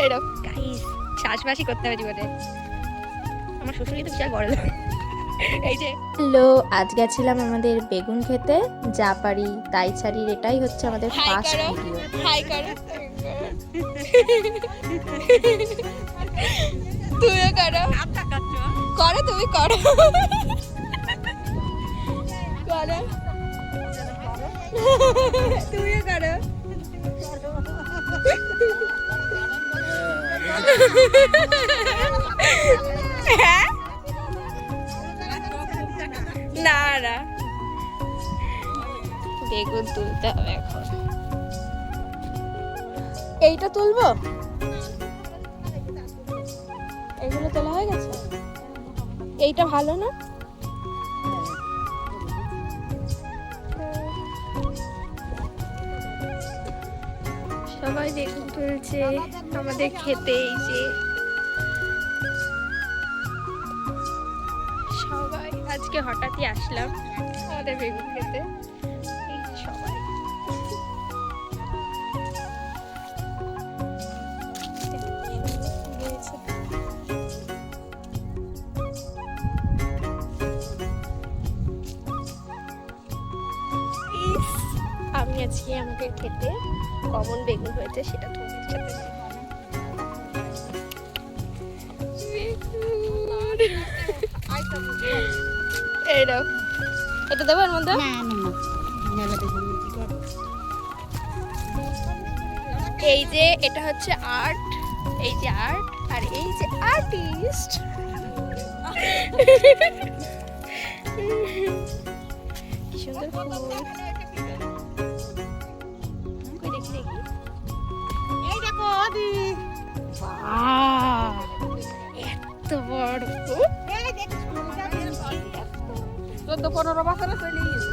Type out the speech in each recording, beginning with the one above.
এরকম গাইস চাষবাসই করতে হবে জীবনে। আমার শ্বশুরই তো বিশাল বড় লোক। এই যে হ্যালো, আজ গেছিলাম আমাদের বেগুন খেতে, যা পারি তাই ছাড়ি, এটাই হচ্ছে আমাদের ফার্স্ট ভিডিও। হাই করো, তুমিও করো, করো তুমি করো, করো তুমিও করো। হ্যাঁ না না, বেগুন তুলতে হবে এখন। এইটা তুলবো, এগুলো তোলা হয়ে গেছে। এইটা ভালো না? সবাই বেগুন তুলছে আমাদের খেতে। এই যে সবাই আজকে হঠাৎই আসলাম আমাদের বেগুন খেতে। এই যে সবাই আমি আজকে আমাদের খেতে কমন বেগুন হয়েছে, সেটা তোমাদের সাথে এইরকম। এটা দেবো এর মধ্যে? এই যে এটা হচ্ছে আর্ট, এই যে আর্ট, আর এই যে আর্টিস্ট। কি সুন্দর ফুল। দেখি দেখি, এই দেখো আদি, এত বড় ফুল। 14-15 বছরে চলে গেছে।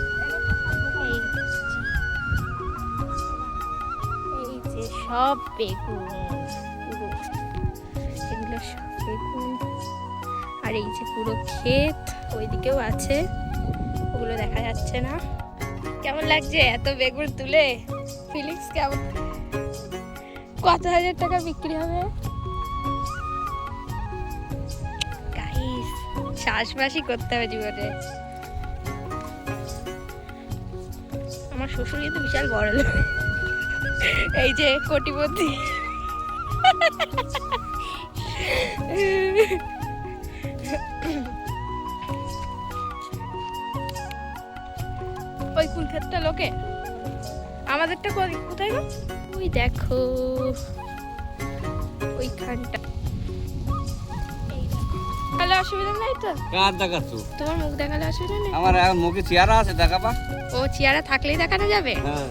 এই যে সব বেগুন, এগুলো সব বেগুন। আর এই যে পুরো ক্ষেত, ওইদিকেও আছে, ওগুলো দেখা যাচ্ছে না। কেমন লাগছে এত বেগুন তুলে? ফিলিংস কেমন? কত হাজার টাকা বিক্রি হবে গাইস? চাষবাসই করতে হবে জীবনে। আমার শ্বশুর কিন্তু বিশাল বড় লোক। এই যে কোটিপতি। ওই কুল ক্ষেতটা লোকে, আমাদেরটা কোথায় গো? ওই দেখো ওইখানটা। তাহলে অসুবিধা নাই তো? কার দেখাচ্ছ? তোমার মুখ দেখালে অসুবিধা নেই? আমার মুখে চেহারা আছে, দেখাবা। ও চেহারা থাকলেই দেখানো যাবে? হ্যাঁ।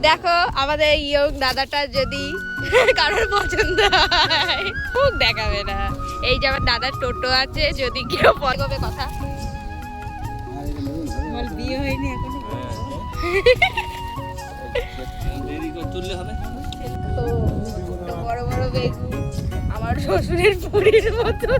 দেখো আমাদের ইয়ং দাদাটা যদি কারোর পছন্দ হয়, মুখ দেখাবে না। এই যে আমার দাদার টোটো আছে, যদি কেউ পছন্দ কথা। বিয়ে হয়নি এখনো। দেরি করে তুললে হবে। বড় বড় বেগুন, আমার শ্বশুরের পুরীর মতো।